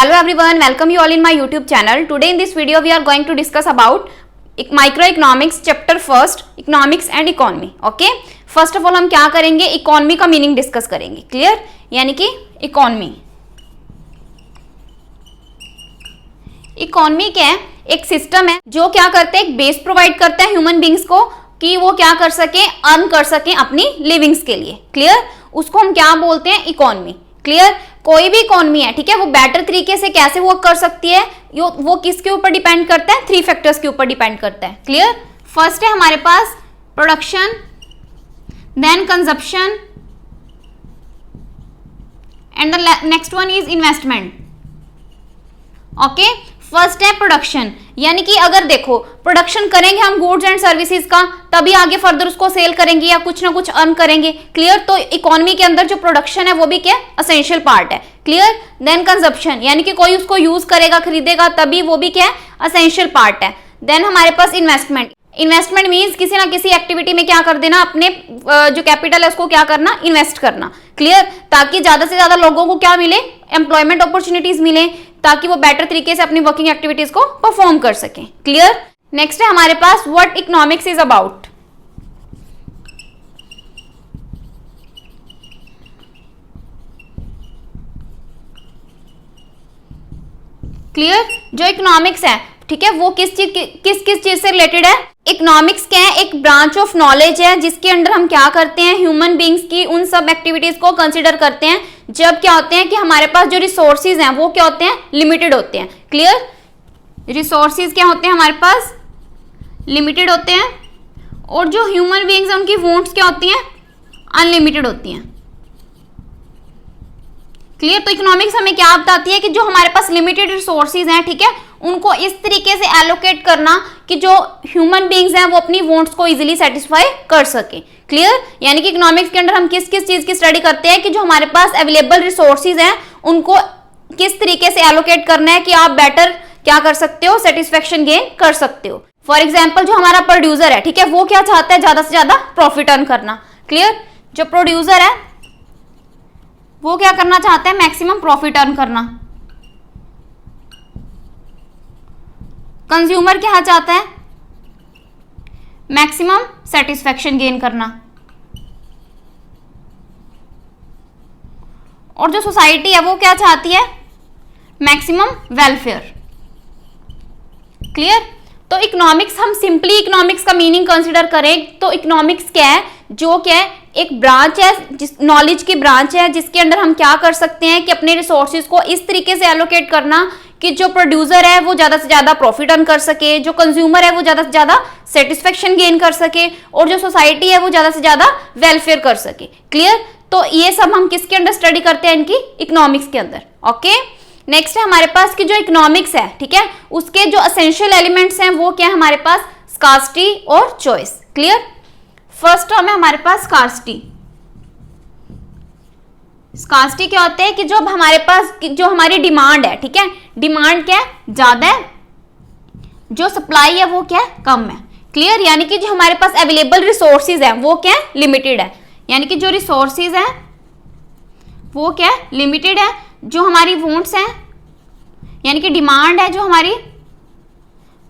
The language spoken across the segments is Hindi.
Hello everyone, welcome you all in my YouTube channel. Today in this video we are going to discuss about microeconomics chapter first, economics and economy. Okay, first of all हम क्या करेंगे, इकोनॉमी का मीनिंग डिस्कस करेंगे. क्लियर, यानी कि इकोनॉमी क्या है? एक सिस्टम है जो क्या करते हैं, एक बेस प्रोवाइड करता है ह्यूमन बींग्स को कि वो क्या कर सके, अर्न कर सके अपनी लिविंग्स के लिए. क्लियर, उसको हम क्या बोलते हैं, इकोनॉमी. क्लियर, कोई भी इकोनॉमी है, ठीक है, वो बेटर तरीके से कैसे वर्क कर सकती है, वो किसके ऊपर डिपेंड करता है, 3 फैक्टर्स के ऊपर डिपेंड करता है. क्लियर, फर्स्ट है हमारे पास production, then consumption and the next one is investment. Okay, first है प्रोडक्शन, यानी कि अगर देखो प्रोडक्शन करेंगे हम गुड्स एंड सर्विसेज का, तभी आगे फर्दर उसको सेल करेंगे या कुछ ना कुछ अर्न करेंगे. क्लियर, तो इकोनॉमी के अंदर जो प्रोडक्शन है वो भी क्या, असेंशियल पार्ट है. क्लियर, देन कंजप्शन, यानी कि कोई उसको यूज करेगा, खरीदेगा, तभी वो भी क्या है, असेंशियल पार्ट है. देन हमारे पास इन्वेस्टमेंट. इन्वेस्टमेंट मीन्स किसी ना किसी एक्टिविटी में क्या कर देना, अपने जो कैपिटल है उसको क्या करना, इन्वेस्ट करना. क्लियर, ताकि ज्यादा से ज्यादा लोगों को क्या मिले, एम्प्लॉयमेंट अपॉर्चुनिटीज मिले, ताकि वो बेटर तरीके से अपनी वर्किंग एक्टिविटीज को परफॉर्म कर सकें. क्लियर, नेक्स्ट है हमारे पास what economics is about. Clear, जो इकोनॉमिक्स है, ठीक है, वो किस चीज से रिलेटेड है. इकोनॉमिक्स क्या है, एक ब्रांच ऑफ नॉलेज है जिसके अंदर हम क्या करते हैं, ह्यूमन बींग्स की उन सब एक्टिविटीज को कंसीडर करते हैं जब क्या होते हैं कि हमारे पास जो रिसोर्सेज हैं वो क्या होते हैं, लिमिटेड होते हैं. क्लियर, रिसोर्सेज क्या होते हैं, हमारे पास लिमिटेड होते हैं, और जो ह्यूमन बींग्स हैं उनकी वांट्स क्या होती हैं, अनलिमिटेड होती हैं. क्लियर, तो इकोनॉमिक्स हमें क्या बताती है कि जो हमारे पास लिमिटेड रिसोर्सेज हैं, ठीक है, उनको इस तरीके से एलोकेट करना कि जो ह्यूमन बींग्स हैं वो अपनी वांट्स को इजीली सेटिस्फाई कर सके. क्लियर, यानी कि इकोनॉमिक्स के अंदर हम किस किस चीज की स्टडी करते हैं कि जो हमारे पास अवेलेबल रिसोर्सेज हैं उनको किस तरीके से एलोकेट करना है कि आप बेटर क्या कर सकते हो, सेटिस्फेक्शन गेन कर सकते हो. फॉर एग्जाम्पल जो हमारा प्रोड्यूसर है, ठीक है, वो क्या चाहता है, ज्यादा से ज्यादा प्रॉफिट अर्न करना. क्लियर, जो प्रोड्यूसर है वो क्या करना चाहता है, मैक्सिमम प्रॉफिट अर्न करना. कंज्यूमर क्या चाहता है, मैक्सिमम सेटिस्फेक्शन गेन करना. और जो सोसाइटी है वो क्या चाहती है, मैक्सिमम वेलफेयर. क्लियर, तो इकोनॉमिक्स, हम सिंपली इकोनॉमिक्स का मीनिंग कंसीडर करें तो इकोनॉमिक्स क्या है, जो क्या है, एक ब्रांच है, नॉलेज की ब्रांच है जिसके अंदर हम क्या कर सकते हैं कि अपने रिसोर्सेज को इस तरीके से एलोकेट करना कि जो प्रोड्यूसर है वो ज्यादा से ज्यादा प्रॉफिट अर्न कर सके, जो कंज्यूमर है वो ज्यादा से ज्यादा सेटिस्फेक्शन गेन कर सके, और जो सोसाइटी है वो ज्यादा से ज्यादा वेलफेयर कर सके. क्लियर, तो ये सब हम किसके अंदर स्टडी करते हैं, इनकी इकोनॉमिक्स के अंदर. ओके, नेक्स्ट है हमारे पास कि जो इकोनॉमिक्स है, ठीक है, उसके जो एसेंशियल एलिमेंट्स हैं वो क्या है हमारे पास, स्कार्सिटी और चॉइस. क्लियर, फर्स्ट टर्म है हमारे पास स्कार्सिटी. स्कार्सिटी क्या होता है कि जो हमारे पास जो हमारी डिमांड है, ठीक है, डिमांड क्या है, ज्यादा है, जो सप्लाई है वो क्या है, कम है. क्लियर, यानी कि जो हमारे पास अवेलेबल रिसोर्सेज है वो क्या है, लिमिटेड है. यानी कि जो रिसोर्सेज है वो क्या है, लिमिटेड है. जो हमारी वांट्स हैं, यानी कि डिमांड है जो हमारी,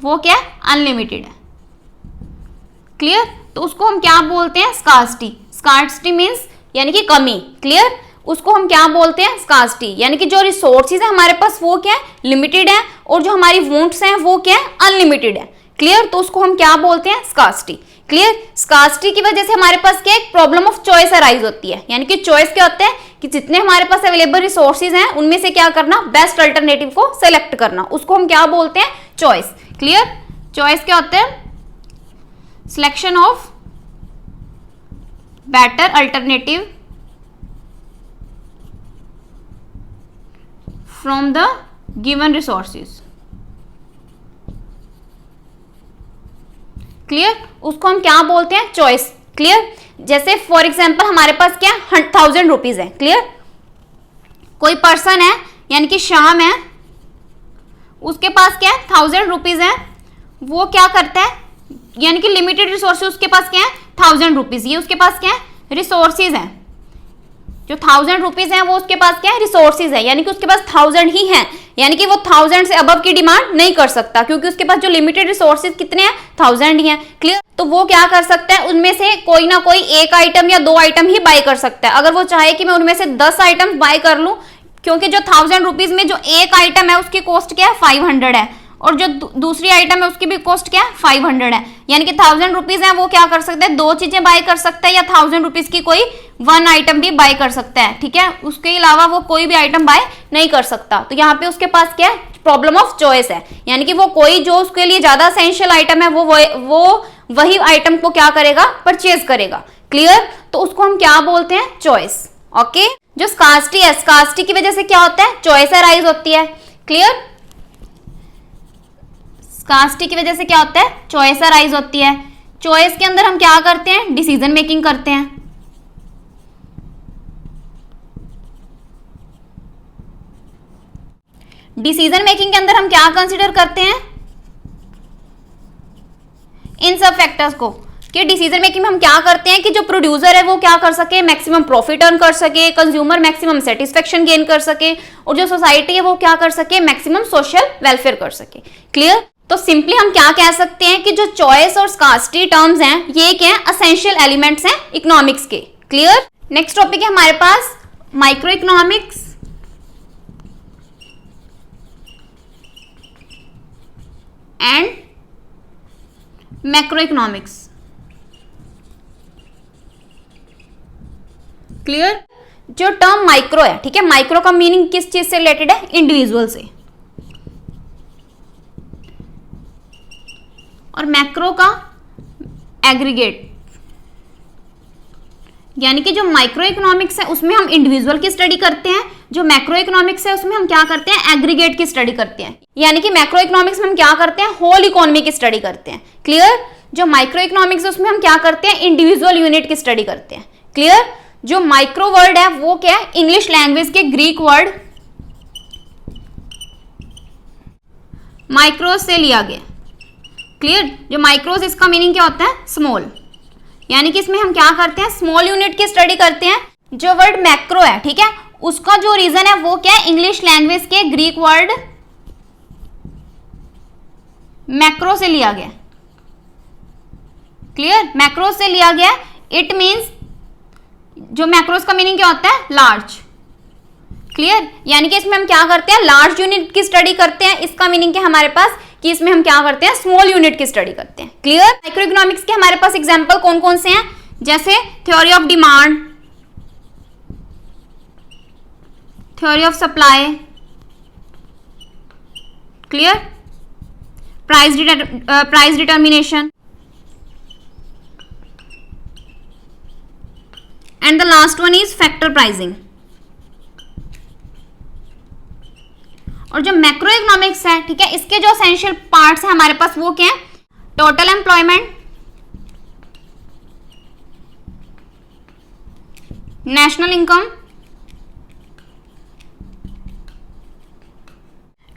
वो क्या है, अनलिमिटेड है. क्लियर, तो उसको हम क्या बोलते हैं, स्कार्सिटी. स्कार्सिटी मीन्स यानी कि कमी. क्लियर, उसको हम क्या बोलते हैं, स्कार्सिटी, यानी कि जो रिसोर्सेज है हमारे पास वो क्या है, लिमिटेड है, और जो हमारी वांट्स हैं वो क्या है, अनलिमिटेड है. क्लियर, तो उसको हम क्या बोलते हैं, स्कार्सिटी. क्लियर, स्कार्सिटी की वजह से हमारे पास क्या, एक प्रॉब्लम ऑफ चॉइस अराइज होती है. यानी कि चॉइस क्या होता है कि जितने हमारे पास अवेलेबल रिसोर्सेज हैं उनमें से क्या करना, बेस्ट अल्टरनेटिव को सेलेक्ट करना, उसको हम क्या बोलते हैं, चॉइस. क्लियर, चॉइस क्या होता है, selection of better alternative from the given resources. Clear, उसको हम क्या बोलते हैं, चॉइस. क्लियर, जैसे फॉर एग्जाम्पल हमारे पास क्या 1000 रुपीज है. क्लियर, कोई पर्सन है यानी कि श्याम है, उसके पास क्या है, 1000 रुपीज है. वो क्या करता है, यानी कि लिमिटेड रिसोर्सेज उसके पास क्या है, 1000 रुपीज. ये उसके पास क्या है, रिसोर्सेज हैं, जो 1000 रुपीज है वो उसके पास क्या है, रिसोर्सेज है, यानी कि उसके पास 1000 ही है, यानी कि वो 1000 से अबव की डिमांड नहीं कर सकता, क्योंकि उसके पास जो लिमिटेड रिसोर्सेज कितने हैं, 1000 ही है। क्लियर। तो वो क्या कर सकता है, उनमें से कोई ना कोई एक आइटम या 2 आइटम ही बाय कर सकता है। अगर वो चाहे कि मैं उनमें से 10 आइटम बाय कर लूं, क्योंकि जो 1000 रुपीज में जो एक आइटम है उसकी कॉस्ट क्या है, 500 है, और जो दूसरी आइटम है उसकी भी कॉस्ट क्या है, 500 है, यानी कि 1000 रुपीज है, वो क्या कर सकता है, 2 चीजें बाय कर सकता है, या 1000 रुपीज की कोई 1 आइटम भी बाय कर सकता है। ठीक है, उसके अलावा वो कोई भी आइटम बाय नहीं कर सकता। तो यहाँ पे उसके पास क्या है, प्रॉब्लम ऑफ चॉइस है, यानी कि वो कोई जो उसके लिए ज्यादा एसेंशियल आइटम है वो वही आइटम को क्या करेगा, परचेज करेगा। क्लियर। तो उसको हम क्या बोलते हैं, चॉइस। ओके। जो स्कार्सिटी है, स्कार्सिटी की वजह से क्या होता है, चॉइस अराइज होती है। क्लियर। स्कार्सिटी की वजह से क्या होता है, चॉइस अराइज होती है। चॉइस के अंदर हम क्या करते हैं, डिसीजन मेकिंग करते हैं। डिसीजन मेकिंग के अंदर हम क्या कंसीडर करते हैं, इन सब फैक्टर्स को, कि डिसीजन मेकिंग में हम क्या करते हैं कि जो प्रोड्यूसर है वो क्या कर सके, मैक्सिमम प्रॉफिट अर्न कर सके, कंज्यूमर मैक्सिमम सेटिस्फेक्शन गेन कर सके, और जो सोसाइटी है वो क्या कर सके, मैक्सिमम सोशल वेलफेयर कर सके। क्लियर। तो सिंपली हम क्या कह सकते हैं कि जो चॉइस और स्कार्सिटी टर्म्स हैं, ये क्या है, एसेंशियल एलिमेंट्स हैं इकोनॉमिक्स के। क्लियर। नेक्स्ट टॉपिक है हमारे पास micro economics and macro economics. Clear. जो टर्म माइक्रो है, ठीक है, माइक्रो का मीनिंग किस चीज से रिलेटेड है, इंडिविजुअल से, और मैक्रो का एग्रीगेट, यानी कि जो माइक्रो इकोनॉमिक्स है उसमें हम इंडिविजुअल की स्टडी करते हैं, जो मैक्रो इकोनॉमिक्स है उसमें हम क्या करते हैं, एग्रीगेट की स्टडी करते हैं, यानी कि मैक्रो इकोनॉमिक्स में हम क्या करते हैं, होल इकोनॉमी की स्टडी करते हैं। क्लियर। जो माइक्रो इकोनॉमिक्स है उसमें हम क्या करते हैं, इंडिविजुअल यूनिट की स्टडी करते हैं। क्लियर। जो माइक्रो वर्ड है वो क्या है, इंग्लिश लैंग्वेज के ग्रीक वर्ड माइक्रोस से लिया गया। क्लियर। जो माइक्रोस, इसका मीनिंग क्या होता है, स्मॉल, यानी कि इसमें हम क्या करते हैं, स्मॉल यूनिट की स्टडी करते हैं। जो वर्ड मैक्रो है, ठीक है, उसका जो रीजन है वो क्या है, इंग्लिश लैंग्वेज के ग्रीक वर्ड मैक्रो से लिया गया। क्लियर। मैक्रो से लिया गया। इट मींस, जो मैक्रोस का मीनिंग क्या होता है, लार्ज। क्लियर। यानी कि इसमें हम क्या करते हैं, लार्ज यूनिट की स्टडी करते हैं। इसका मीनिंग क्या हमारे पास, कि इसमें हम क्या करते हैं, स्मॉल यूनिट की स्टडी करते हैं। क्लियर। माइक्रो इकोनॉमिक्स के हमारे पास एग्जांपल कौन कौन से हैं, जैसे theory of demand, theory of supply, clear, price determination, and the last one is factor pricing. और जो मैक्रो इकोनॉमिक्स है, ठीक है, इसके जो एसेंशियल पार्ट्स हैं हमारे पास वो क्या है, total employment, national income,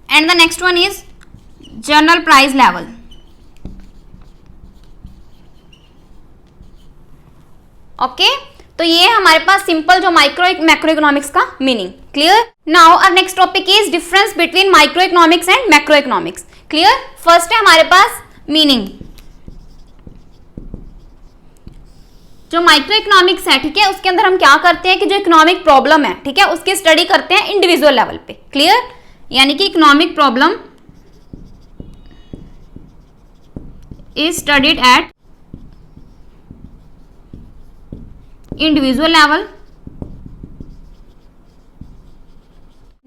and the next one is general price level. Okay. तो ये हमारे पास सिंपल जो मैक्रो इकोनॉमिक्स का meaning. Clear. Now our next topic is difference between micro economics and macro economics. Clear. First है हमारे पास मीनिंग। जो माइक्रो इकोनॉमिक्स है, ठीक है, उसके अंदर हम क्या करते हैं कि जो इकोनॉमिक प्रॉब्लम है, ठीक है, उसकी स्टडी करते हैं इंडिविजुअल लेवल पे। क्लियर। यानी कि economic problem is studied eight individual level.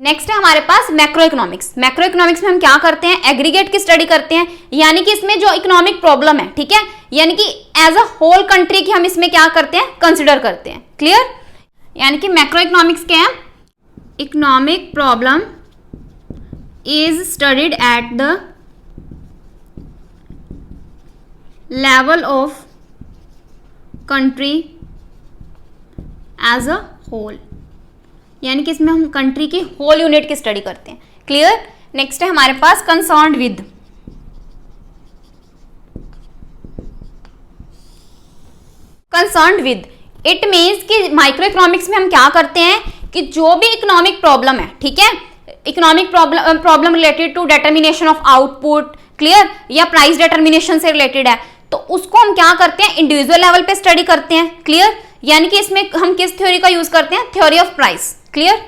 Next है हमारे पास मैक्रो इकोनॉमिक्स। मैक्रो इकोनॉमिक्स में हम क्या करते हैं, एग्रीगेट की स्टडी करते हैं, यानी कि इसमें जो इकोनॉमिक प्रॉब्लम है, ठीक है, यानी कि एज अ होल कंट्री की हम इसमें क्या करते हैं, कंसिडर करते हैं। क्लियर। यानी कि मैक्रो इकोनॉमिक्स क्या है, economic problem is studied at the level of country as a whole, यानी कि इसमें हम कंट्री की होल यूनिट की स्टडी करते हैं। क्लियर। नेक्स्ट है हमारे पास concerned with. Concerned with, it means कि माइक्रो इकोनॉमिक्स में हम क्या करते हैं कि जो भी इकोनॉमिक प्रॉब्लम है, ठीक है, economic problem related to determination of output, clear, या प्राइस डिटर्मिनेशन से रिलेटेड है, तो उसको हम क्या करते हैं, इंडिविजुअल लेवल पे स्टडी करते हैं, क्लियर। यानी कि इसमें हम किस थ्योरी का यूज करते हैं, theory of price, clear.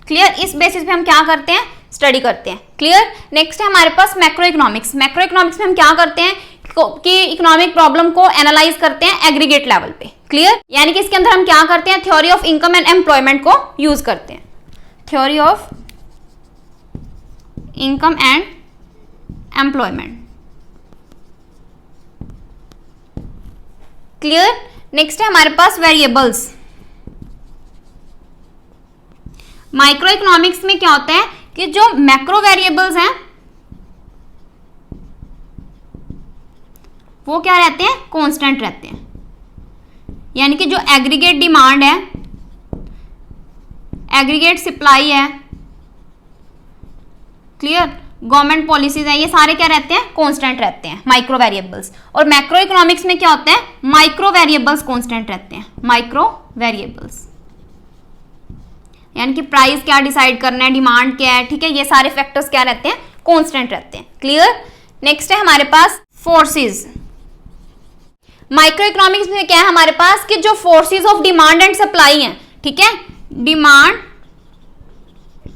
Clear, इस बेसिस पे हम क्या करते हैं, स्टडी करते हैं, क्लियर। नेक्स्ट है हमारे पास मैक्रो इकोनॉमिक्स। मैक्रो इकोनॉमिक्स में हम क्या करते हैं कि इकोनॉमिक प्रॉब्लम को एनालाइज करते हैं एग्रीगेट लेवल पे, क्लियर। यानी कि इसके अंदर हम क्या करते हैं, theory of income and employment को यूज करते हैं, theory of income and employment, clear. Next है हमारे पास वेरिएबल्स। माइक्रो इकोनॉमिक्स में क्या होता है कि जो मैक्रो वेरिएबल्स हैं वो क्या रहते हैं, कांस्टेंट रहते हैं। यानी कि जो एग्रीगेट डिमांड है, एग्रीगेट सप्लाई है, क्लियर, गवर्नमेंट पॉलिसीज है, ये सारे क्या रहते हैं, कांस्टेंट रहते हैं, माइक्रो वेरिएबल्स। और मैक्रो इकोनॉमिक्स में क्या होते हैं, माइक्रो वेरिएबल्स कांस्टेंट रहते हैं, माइक्रो वेरिएबल्स। यानी कि प्राइस क्या डिसाइड करना है, डिमांड क्या है, ठीक है, ये सारे फैक्टर्स क्या रहते हैं, कांस्टेंट रहते हैं, क्लियर। नेक्स्ट है हमारे पास फोर्सेस। माइक्रो इकोनॉमिक्स में क्या है हमारे पास कि जो forces of demand and supply हैं, ठीक है, डिमांड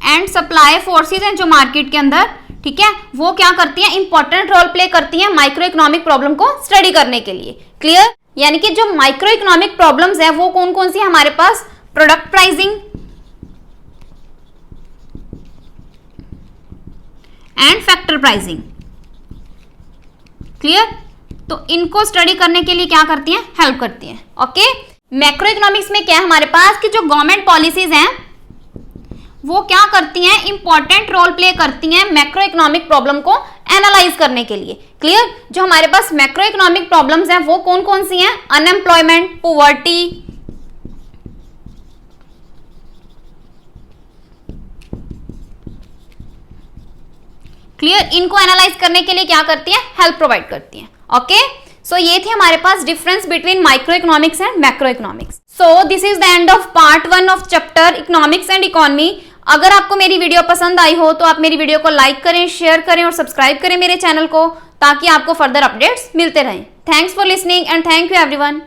एंड सप्लाई फोर्सेस हैं जो मार्केट के अंदर, ठीक है, वो क्या करती हैं, इंपॉर्टेंट रोल प्ले करती हैं माइक्रो इकोनॉमिक प्रॉब्लम को स्टडी करने के लिए, क्लियर। यानी कि जो माइक्रो इकोनॉमिक प्रॉब्लम्स है वो कौन कौन सी है हमारे पास, product pricing and factor pricing, clear. तो इनको स्टडी करने के लिए क्या करती हैं, हेल्प करती हैं, ओके। मैक्रो इकोनॉमिक्स में क्या है हमारे पास कि जो गवर्नमेंट पॉलिसीज हैं वो क्या करती हैं, इंपॉर्टेंट रोल प्ले करती हैं मैक्रो इकोनॉमिक प्रॉब्लम को एनालाइज करने के लिए, क्लियर। जो हमारे पास मैक्रो इकोनॉमिक प्रॉब्लम्स हैं वो कौन कौन सी हैं, अनएम्प्लॉयमेंट, पॉवर्टी, क्लियर, इनको एनालाइज करने के लिए क्या करती है, हेल्प प्रोवाइड करती है, ओके। सो ये थे हमारे पास difference between micro economics and macro economics. So this is the end of part 1 of chapter economics and economy. अगर आपको मेरी वीडियो पसंद आई हो तो आप मेरी वीडियो को लाइक करें, शेयर करें और सब्सक्राइब करें मेरे चैनल को, ताकि आपको फर्दर अपडेट्स मिलते रहें। Thanks for listening and thank you everyone.